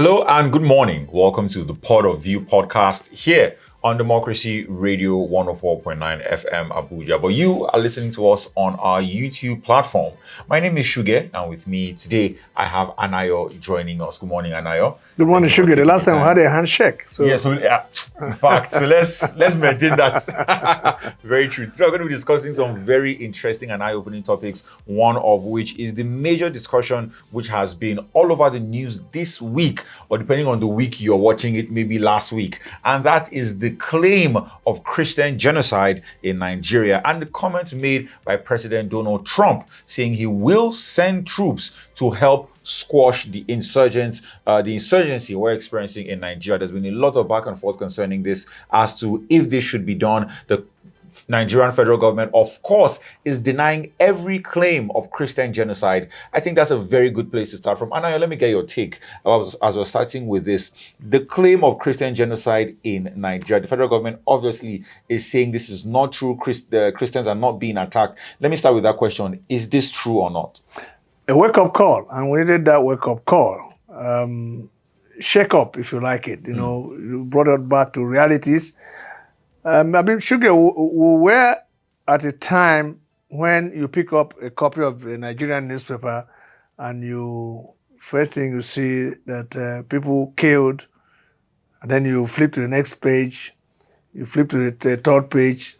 Hello and good morning. Welcome to the Pod of View podcast here on Democracy Radio 104.9 FM Abuja. But you are listening to us on our YouTube platform. My name is Shuge, and with me today I have Anayo joining us. Good morning, Anayo. Good morning, Shuge. The last time we had a handshake. In fact, so let's maintain that. Very true. Today we're going to be discussing some very interesting and eye-opening topics. One of which is the major discussion which has been all over the news this week, or depending on the week you're watching it, maybe last week, and that is the claim of Christian genocide in Nigeria and the comments made by President Donald Trump saying he will send troops to help squash the insurgency we're experiencing in Nigeria. There's been a lot of back and forth concerning this as to if this should be done. The Nigerian federal government, of course, is denying every claim of Christian genocide. I think that's a very good place to start from. Anaya, let me get your take as we're starting with this. The claim of Christian genocide in Nigeria. The federal government obviously is saying this is not true. The Christians are not being attacked. Let me start with that question. Is this true or not? A wake-up call, and we needed that wake-up call. Shake up, if you like it. You brought it back to realities. Shuge, we were at a time when you pick up a copy of a Nigerian newspaper and first thing you see that people killed, and then you flip to the next page, you flip to the third page,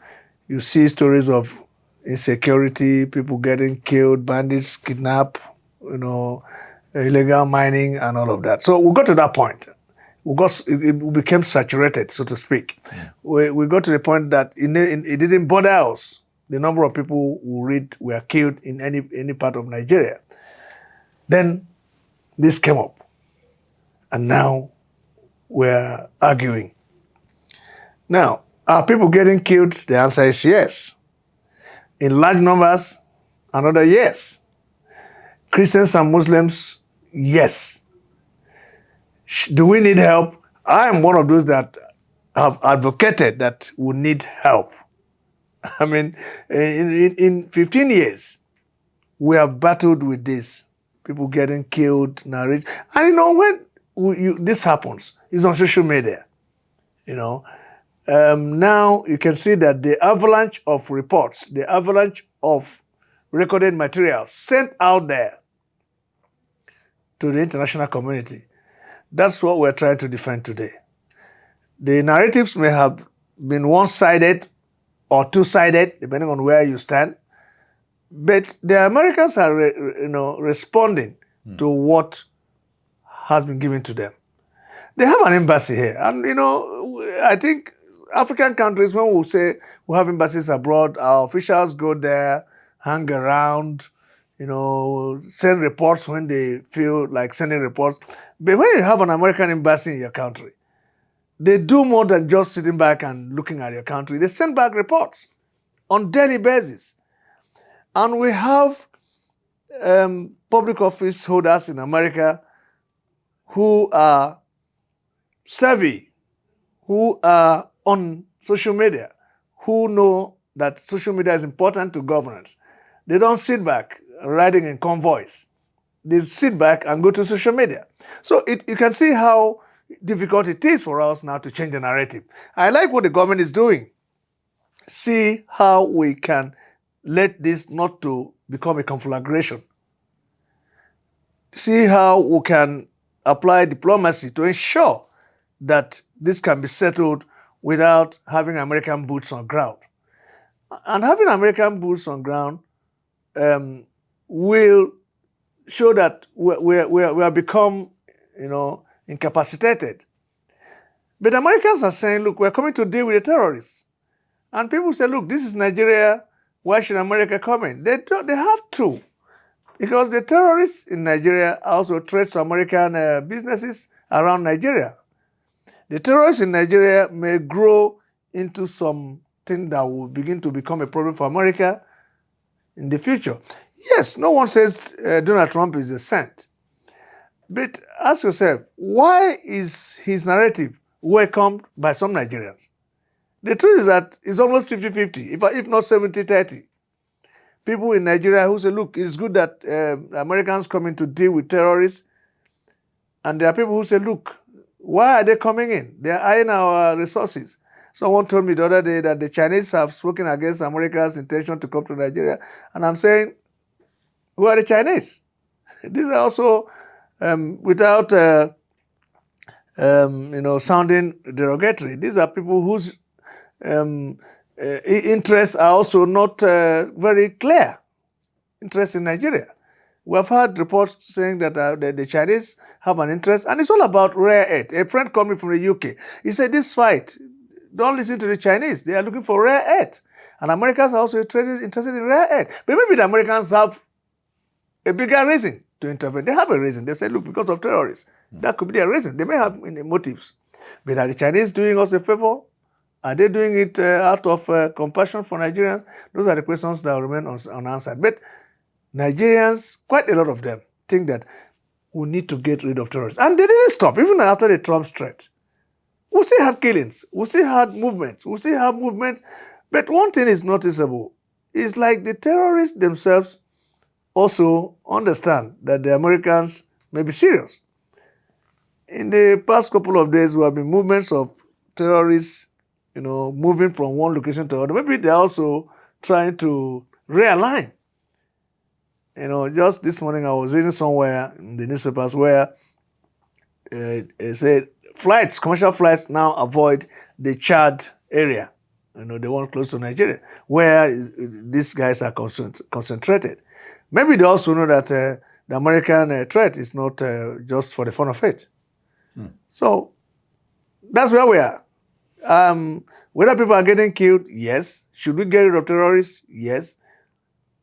you see stories of insecurity, people getting killed, bandits kidnapped, illegal mining and all of that. So we got to that point. It became saturated, so to speak. We got to the point that it didn't bother us the number of people who were killed in any part of Nigeria. Then this came up, and now we're arguing. Now, are people getting killed? The answer is yes. In large numbers, another yes. Christians and Muslims, yes. Do we need help? I am one of those that have advocated that we need help. I mean, in 15 years, we have battled with this. People getting killed, narrate. And when this happens, it's on social media. Now you can see that the avalanche of reports, the avalanche of recorded materials sent out there to the international community. That's what we're trying to defend today. The narratives may have been one-sided or two-sided, depending on where you stand, but the Americans are responding to what has been given to them. They have an embassy here, and I think African countries, when we say we have embassies abroad, our officials go there, hang around, send reports when they feel like sending reports. But when you have an American embassy in your country, they do more than just sitting back and looking at your country. They send back reports on daily basis. And we have public office holders in America who are savvy, who are on social media, who know that social media is important to governance. They don't sit back riding in convoys. They sit back and go to social media. So you can see how difficult it is for us now to change the narrative. I like what the government is doing. See how we can let this not to become a conflagration. See how we can apply diplomacy to ensure that this can be settled without having American boots on ground. And having American boots on ground will show that we have become, incapacitated. But Americans are saying, look, we're coming to deal with the terrorists. And people say, look, this is Nigeria. Why should America come in? They have to. Because the terrorists in Nigeria are also threats to American businesses around Nigeria. The terrorists in Nigeria may grow into something that will begin to become a problem for America in the future. Yes, no one says Donald Trump is a saint. But ask yourself, why is his narrative welcomed by some Nigerians? The truth is that it's almost 50-50, if not 70-30. People in Nigeria who say, look, it's good that Americans coming to deal with terrorists, And there are people who say, look, why are they coming in? They are eyeing our resources. Someone told me the other day that the Chinese have spoken against America's intention to come to Nigeria. And I'm saying, who are the Chinese? These are also, without sounding derogatory, these are people whose interests are also not very clear. Interest in Nigeria. We have had reports saying that the Chinese have an interest, and it's all about rare earth. A friend called me from the UK. He said, this fight, don't listen to the Chinese. They are looking for rare earth. And Americans are also interested in rare earth. But maybe the Americans have a bigger reason to intervene. They have a reason. They say, look, because of terrorists. That could be their reason. They may have motives. But are the Chinese doing us a favor? Are they doing it out of compassion for Nigerians? Those are the questions that remain unanswered. But Nigerians, quite a lot of them, think that we need to get rid of terrorists. And they didn't stop, even after the Trump threat. We still had killings. We still had movements. We still have movements. But one thing is noticeable. It's like the terrorists themselves also understand that the Americans may be serious. In the past couple of days, there have been movements of terrorists, moving from one location to another. Maybe they're also trying to realign. Just this morning I was reading somewhere in the newspapers where it said commercial flights now avoid the Chad area, the one close to Nigeria, where these guys are concentrated. Maybe they also know that the American threat is not just for the fun of it. So that's where we are. Whether people are getting killed, yes. Should we get rid of terrorists? Yes.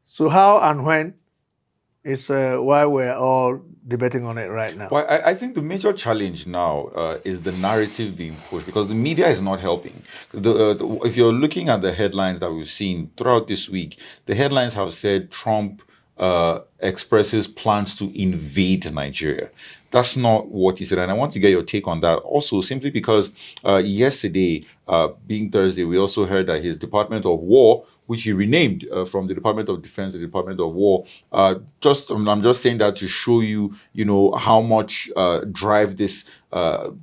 So how and when is why we're all debating on it right now. Well, I think the major challenge now is the narrative being pushed, because the media is not helping. If you're looking at the headlines that we've seen throughout this week, the headlines have said Trump expresses plans to invade Nigeria. That's not what he said, and I want to get your take on that. Also, simply because yesterday, being Thursday, we also heard that his Department of War, which he renamed from the Department of Defense to the Department of War, I'm just saying that to show you, how much drive this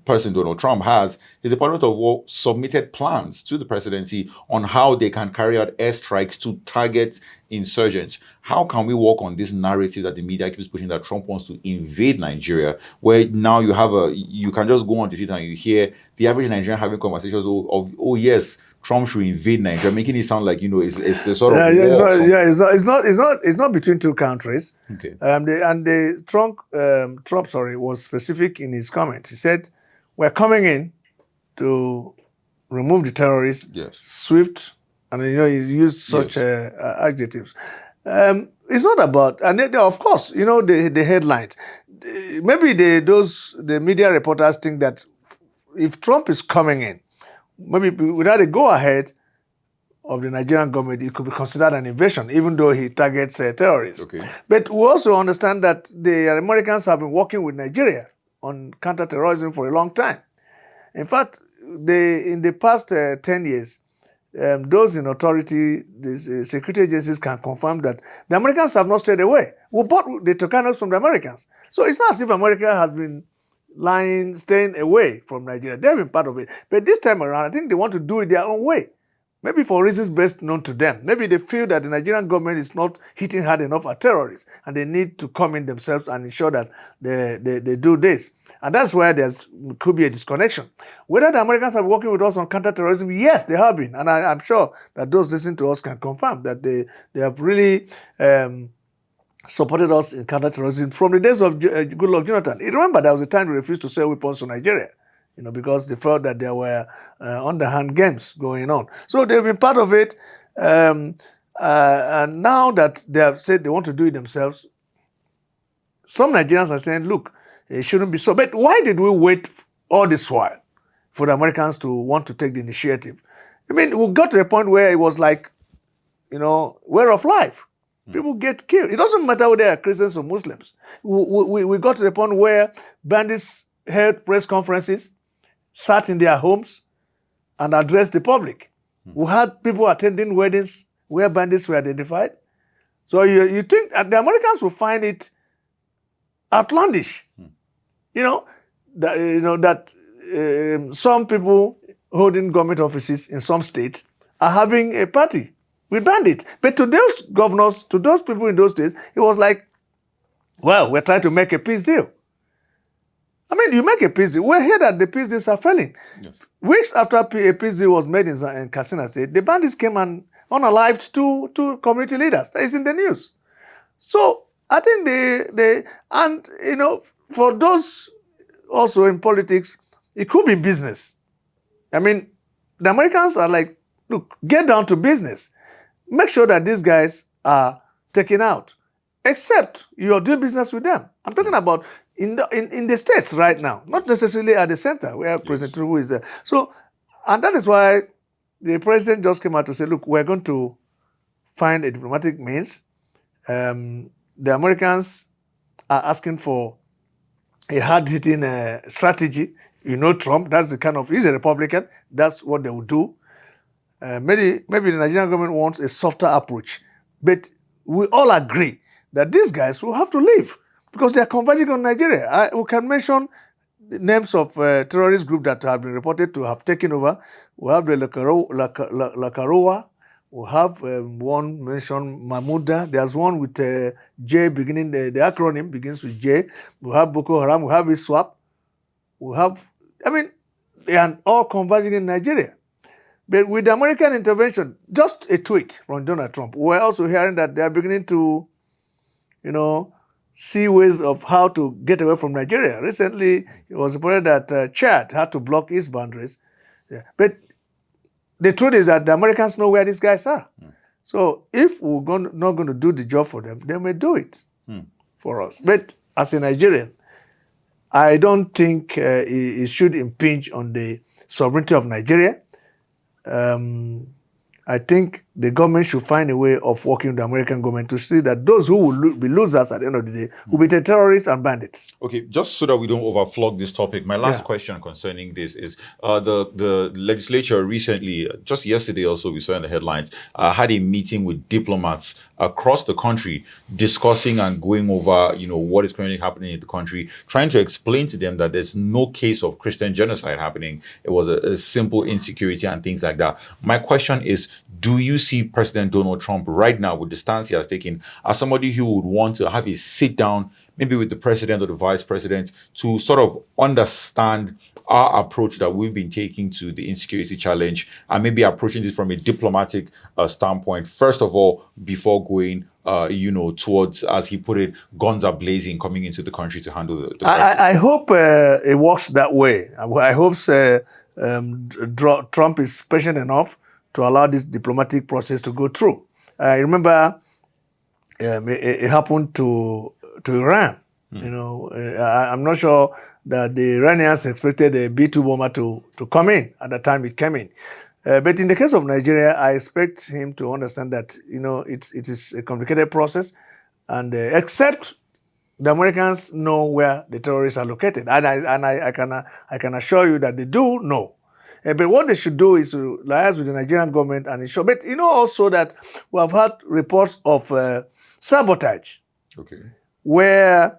person Donald Trump has. His Department of War submitted plans to the presidency on how they can carry out airstrikes to target insurgents. How can we work on this narrative that the media keeps pushing, that Trump wants to invade Nigeria, where now you can just go on the street and you hear the average Nigerian having conversations of yes, Trump should invade Nigeria, making it sound like it's a sort of it's not between two countries. Okay. Trump was specific in his comments. He said, "We're coming in to remove the terrorists, yes, swift," and he used such adjectives. It's not about, and of course, the headlines. Maybe the media reporters think that if Trump is coming in, maybe without a go-ahead of the Nigerian government, it could be considered an invasion, even though he targets terrorists. Okay. But we also understand that the Americans have been working with Nigeria on counterterrorism for a long time. In fact, in the past 10 years, those in authority, the security agencies can confirm that the Americans have not stayed away. We bought the Tucanos from the Americans. So it's not as if America has been staying away from Nigeria. They've been part of it. But this time around, I think they want to do it their own way. Maybe for reasons best known to them. Maybe they feel that the Nigerian government is not hitting hard enough at terrorists, and they need to come in themselves and ensure that they do this. And that's where could be a disconnection. Whether the Americans are working with us on counterterrorism, yes, they have been. And I'm sure that those listening to us can confirm that they have really supported us in counterterrorism from the days of Goodluck Jonathan. You remember there was a time they refused to sell weapons to Nigeria, because they felt that there were underhand games going on. So they've been part of it. And now that they have said they want to do it themselves, some Nigerians are saying, look, it shouldn't be so. But why did we wait all this while for the Americans to want to take the initiative? I mean, we got to a point where it was like, way of life. People get killed. It doesn't matter whether they are Christians or Muslims. We got to the point where bandits held press conferences, sat in their homes, and addressed the public. We had people attending weddings where bandits were identified. So you think the Americans will find it outlandish You know that some people holding government offices in some states are having a party with bandits. But to those governors, to those people in those states, it was like, well, we're trying to make a peace deal. I mean, you make a peace deal. We're here that the peace deals are failing. Yes. Weeks after a peace deal was made in Katsina State, the bandits came and unalived two community leaders. That is in the news. So I think and for those also in politics, it could be business. I mean, the Americans are like, look, get down to business. Make sure that these guys are taken out, except you are doing business with them. I'm talking about in the states right now, not necessarily at the center where President Tinubu is there. So, and that is why the president just came out to say, look, we're going to find a diplomatic means. The Americans are asking for a hard-hitting strategy. Trump, that's the kind of, he's a Republican, that's what they will do. Maybe the Nigerian government wants a softer approach. But we all agree that these guys will have to leave because they are converging on Nigeria. We can mention the names of terrorist groups that have been reported to have taken over. We have the Lakaroa. We have one mentioned Mahmouda. There's one with J beginning, the acronym begins with J. We have Boko Haram. We have ISWAP. We have, they are all converging in Nigeria. But with the American intervention, just a tweet from Donald Trump, we're also hearing that they are beginning to, see ways of how to get away from Nigeria. Recently, it was reported that Chad had to block its boundaries. Yeah. But the truth is that the Americans know where these guys are. So if we're not going to do the job for them, they may do it for us. But as a Nigerian, I don't think it should impinge on the sovereignty of Nigeria. I think the government should find a way of working with the American government to see that those who will be losers at the end of the day will be the terrorists and bandits. Okay, just so that we don't overflog this topic, my last question concerning this is the legislature recently, just yesterday also, we saw in the headlines, had a meeting with diplomats across the country discussing and going over, what is currently happening in the country, trying to explain to them that there's no case of Christian genocide happening. It was a simple insecurity and things like that. My question is, do you see President Donald Trump right now, with the stance he has taken, as somebody who would want to have a sit down, maybe with the president or the vice president, to sort of understand our approach that we've been taking to the insecurity challenge, and maybe approaching this from a diplomatic standpoint, first of all, before going, towards, as he put it, guns are blazing coming into the country to handle the crisis? I hope it works that way. I hope Trump is patient enough to allow this diplomatic process to go through. I remember it happened to Iran. I'm not sure that the Iranians expected a B-2 bomber to come in at the time it came in. But in the case of Nigeria, I expect him to understand that it is a complicated process, and except the Americans know where the terrorists are located, and I can assure you that they do know. But what they should do is to liaise with the Nigerian government and ensure. But also that we have had reports of sabotage, where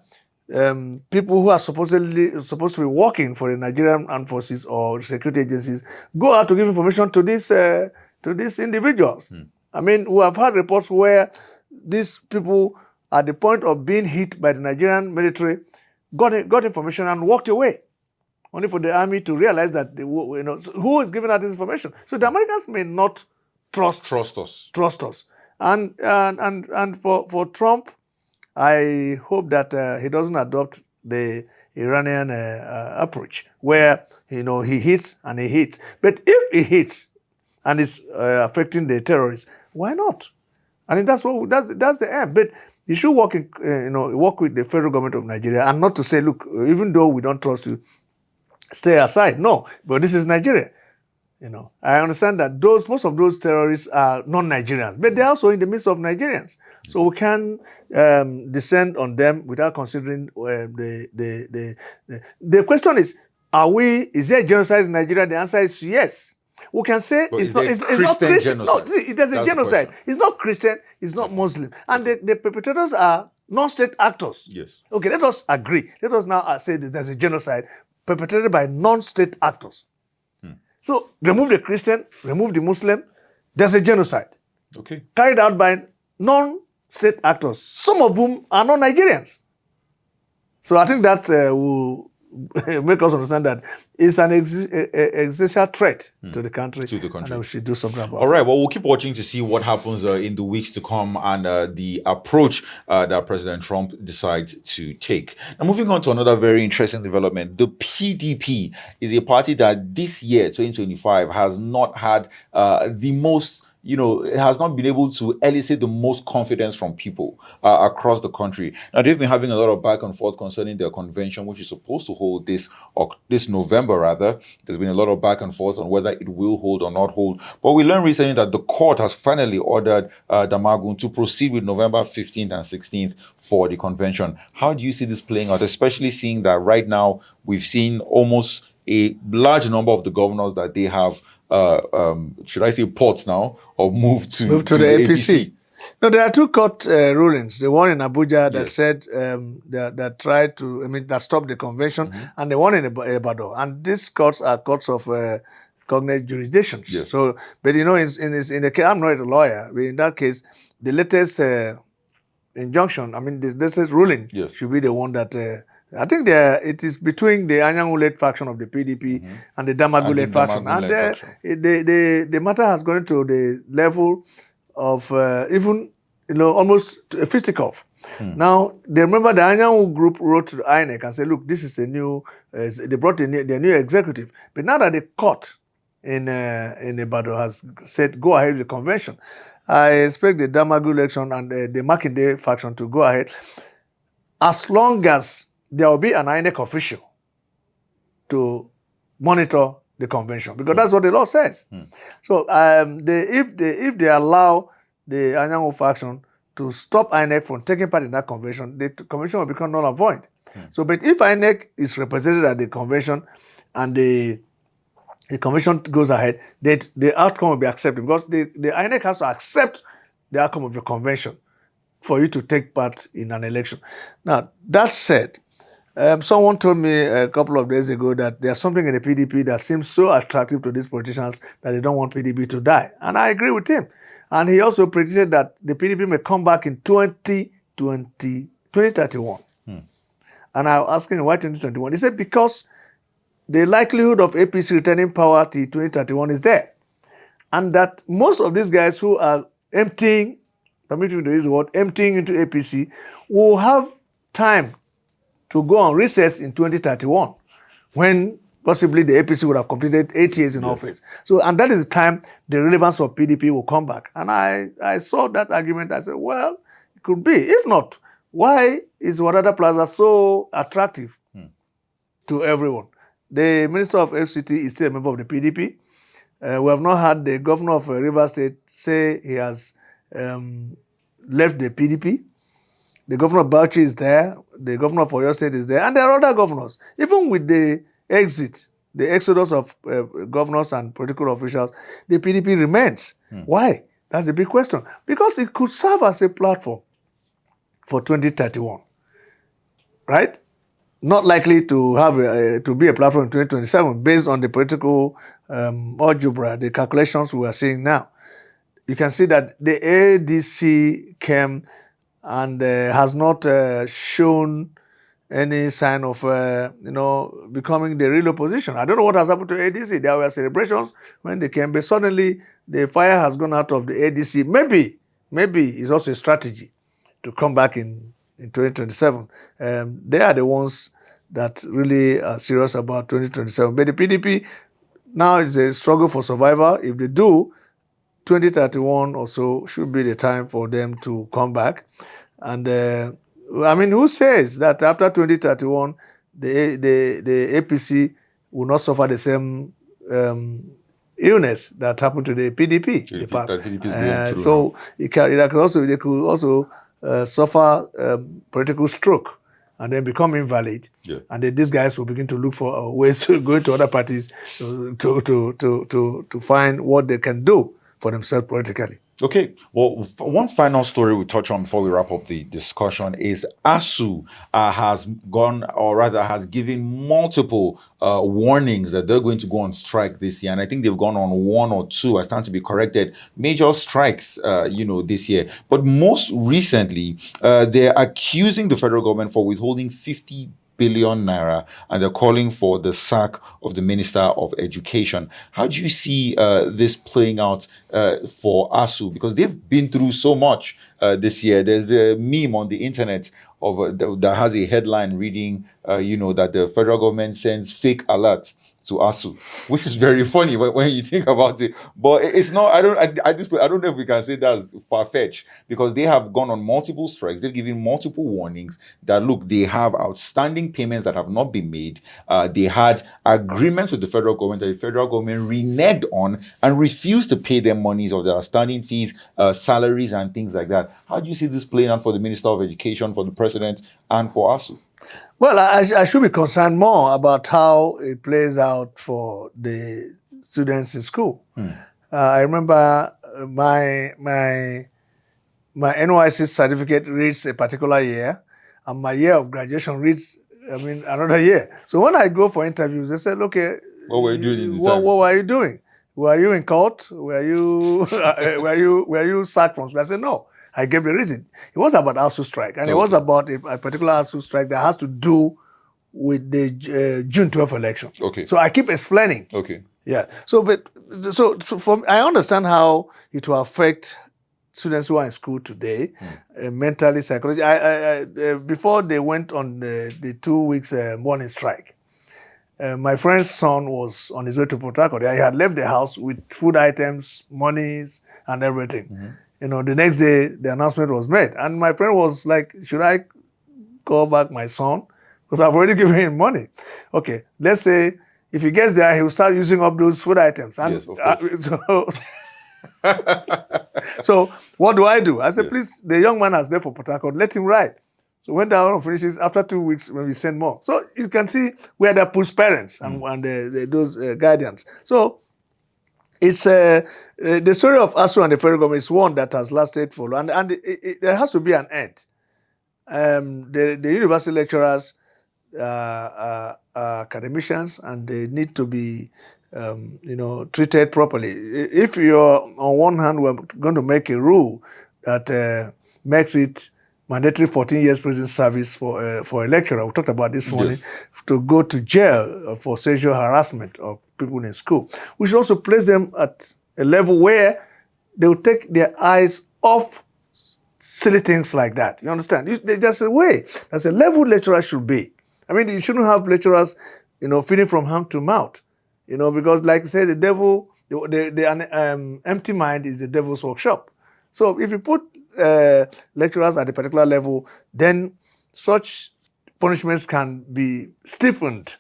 people who are supposed to be working for the Nigerian armed forces or security agencies go out to give information to these individuals. We have had reports where these people, at the point of being hit by the Nigerian military, got information and walked away, only for the army to realize that who is giving out this information. So the Americans may not trust us. And for Trump, I hope that he doesn't adopt the Iranian approach, where he hits and he hits. But if he hits and it's affecting the terrorists, why not? I mean, that's the aim. But you should work with the federal government of Nigeria, and not to say, look, even though we don't trust you, stay aside. No, but this is Nigeria. I understand that most of those terrorists are non-Nigerians, but they're also in the midst of Nigerians. So we can descend on them without considering the question is there genocide in Nigeria? The answer is yes. We can say it's not Christian genocide. No, there's a genocide. It's not Christian, it's not Muslim. And the perpetrators are non-state actors. Yes. Okay, let us agree. Let us now say that there's a genocide perpetrated by non-state actors. So remove the Christian, remove the Muslim, there's a genocide. Okay. Carried out by non-state actors, some of whom are not Nigerians. So I think that will make us understand that it's an existential threat to the country. To the country. And we should do something about it. All right. Well, we'll keep watching to see what happens in the weeks to come and the approach that President Trump decides to take. Now, moving on to another very interesting development. The PDP is a party that this year, 2025, has not had the most, it has not been able to elicit the most confidence from people across the country. Now, they've been having a lot of back and forth concerning their convention, which is supposed to hold this November, rather. There's been a lot of back and forth on whether it will hold or not hold. But we learned recently that the court has finally ordered Damagun to proceed with November 15th and 16th for the convention. How do you see this playing out, especially seeing that right now we've seen almost a large number of the governors that they have should I say ports now, or move to the APC? No, there are two court rulings. The one in Abuja that said that tried to, that stopped the convention, and the one in Ibadan. And these courts are courts of cognate jurisdictions. Yes. So, but in the case, I'm not a lawyer, but in that case, the latest injunction, the latest ruling should be the one that. I think it is between the Anyanwu-led faction of the PDP and the Damagun-led faction. And the matter has gone to the level of even, almost a fisticuff. Now, they remember the Anyanwu group wrote to the INEC and said, look, this is a new, they brought in their new executive. But now that the court in Ibadan has said, go ahead with the convention, I expect the Damagun election and the Makinde faction to go ahead, as long as there will be an INEC official to monitor the convention, because that's what the law says. So if they allow the Anyanwu faction to stop INEC from taking part in that convention, the convention will become null and void. So, but if INEC is represented at the convention and the convention goes ahead, the outcome will be accepted, because the INEC has to accept the outcome of the convention for you to take part in an election. Now, that said, someone told me a couple of days ago that there's something in the PDP that seems so attractive to these politicians that they don't want PDP to die. And I agree with him. And he also predicted that the PDP may come back in 2031. And I was asking him, why 2021? He said, because the likelihood of APC returning power till 2031 is there. And that most of these guys who are emptying, permit me to use the word, emptying into APC, will have time to go on recess in 2031, when possibly the APC would have completed 8 years in office. So, and that is the time the relevance of PDP will come back. And I saw that argument. I said, well, it could be. If not, why is Wadada Plaza so attractive to everyone? The Minister of FCT is still a member of the PDP. We have not had the governor of Rivers State say he has left the PDP. The governor of Bauchi is there. The governor of Oyo State is there. And there are other governors. Even with the exodus of governors and political officials, the PDP remains. Why? That's a big question. Because it could serve as a platform for 2031. Right? Not likely to have to be a platform in 2027 based on the political algebra, the calculations we are seeing now. You can see that the ADC came and has not shown any sign of, becoming the real opposition. I don't know what has happened to ADC. There were celebrations when they came, but suddenly the fire has gone out of the ADC. Maybe it's also a strategy to come back in 2027. They are the ones that really are serious about 2027. But the PDP now is a struggle for survival. If they do, 2031 or so should be the time for them to come back. And who says that after 2031, the APC will not suffer the same illness that happened to the PDP in the past? So they could also suffer political stroke and then become invalid. And then these guys will begin to look for ways to go to other parties to find what they can do for themselves politically. Okay. Well, one final story we touch on before we wrap up the discussion is ASU has gone, or rather, has given multiple warnings that they're going to go on strike this year, and I think they've gone on one or two. I stand to be corrected. Major strikes, this year. But most recently, they're accusing the federal government for withholding 50 billion naira, and they're calling for the sack of the Minister of Education. How do you see this playing out for ASU? Because they've been through so much this year. There's the meme on the internet of that has a headline reading, that the federal government sends fake alerts to ASU, which is very funny when you think about it. But it's not. I don't. At this point, I don't know if we can say that's far fetched, because they have gone on multiple strikes. They've given multiple warnings that look, they have outstanding payments that have not been made. They had agreements with the federal government that the federal government reneged on and refused to pay them monies of their outstanding fees, salaries, and things like that. How do you see this playing out for the Minister of Education, for the president, and for ASU? Well, I should be concerned more about how it plays out for the students in school. I remember my NYC certificate reads a particular year, and my year of graduation reads, another year. So when I go for interviews, they said, "Okay, What were you doing in the what time? were you doing? Were you in court? Were you were you sacked from school?" I said, "No." I gave the reason. It was about ASU strike, and it was Okay. about a particular ASU strike that has to do with the June 12th election. Okay. So I keep explaining. Okay. Yeah. So I understand how it will affect students who are in school today, mentally, psychologically. Before they went on the 2 weeks morning strike, my friend's son was on his way to Port Harcourt. He had left the house with food items, monies, and everything. The next day, the announcement was made. And my friend was like, "Should I call back my son? Because I've already given him money." Okay, let's say if he gets there, he will start using up those food items. And Yes, of course. so what do? I said, Yes. "Please, the young man has left for Port Harcourt, let him ride." So when that one finishes, after 2 weeks, when we send more. So you can see where they push parents and those guardians. So it's the story of ASU and the federal government is one that has lasted for long, and there has to be an end. The university lecturers are academicians, and they need to be treated properly. If you're, on one hand, we're going to make a rule that makes it mandatory 14 years prison service for a lecturer. We talked about this morning, to go to jail for sexual harassment of people in school. We should also place them at a level where they will take their eyes off silly things like that. You understand? There's a way. There's a level lecturer should be. You shouldn't have lecturers, feeding from hand to mouth. Because like I said, the devil, the empty mind is the devil's workshop. So if you put lecturers at a particular level, then such punishments can be stiffened.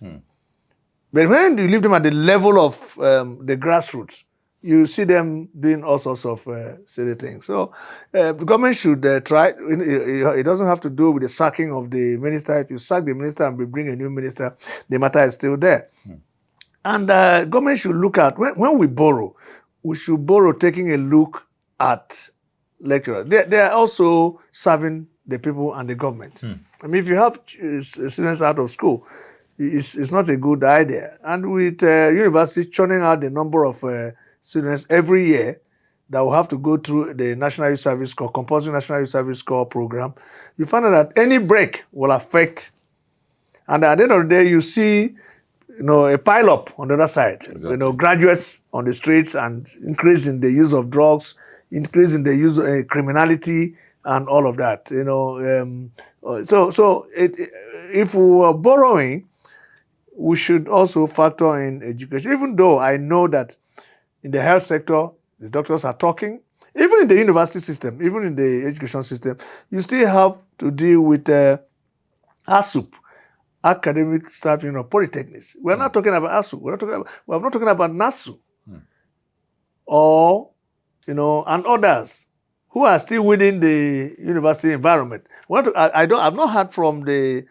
But when you leave them at the level of the grassroots, you see them doing all sorts of silly things. So the government should try. It doesn't have to do with the sacking of the minister. If you sack the minister and bring a new minister, the matter is still there. And government should look at, when we borrow, we should borrow taking a look at lecturers. They are also serving the people and the government. If you have students out of school, it's not a good idea. And with universities churning out the number of students every year that will have to go through the National Youth Service Corps, compulsory National Youth Service Corps program, you find out that any break will affect. And at the end of the day, you see, a pile up on the other side. Exactly. Graduates on the streets, and increase in the use of drugs, increase in the use of criminality, and all of that. If we are borrowing, we should also factor in education. Even though I know that in the health sector, the doctors are talking, even in the university system, even in the education system, you still have to deal with ASUP, academic staff, polytechnics. We're not talking about ASU. We're not talking about NASU, or and others who are still within the university environment. I've not heard from the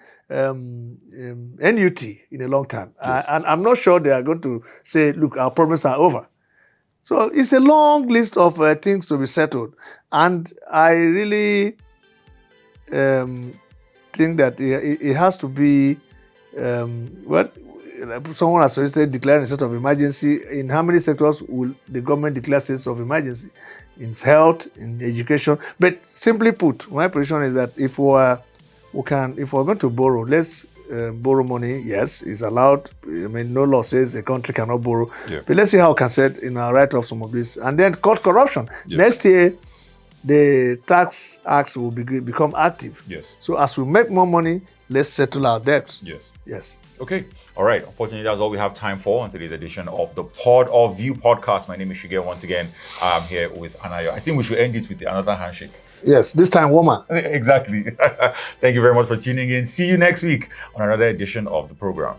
NUT in a long time, and I'm not sure they are going to say, "Look, our problems are over." So it's a long list of things to be settled. And I really think that it has to be what someone has suggested, declaring a state of emergency. In how many sectors will the government declare states of emergency? In health, in education. But simply put, my position is that if we're going to borrow, let's borrow money. Yes, it's allowed. I mean, no law says a country cannot borrow. Yeah. But let's see how we can set in our write off some of this, and then cut corruption. Yes. Next year, the tax acts will become active. Yes. So as we make more money, let's settle our debts. Yes. Yes. Okay. All right. Unfortunately, that's all we have time for on today's edition of the Pod of View podcast. My name is Shige. Once again, I'm here with Anayo. I think we should end it with another handshake. Yes, this time warmer. Exactly. Thank you very much for tuning in. See you next week on another edition of the program.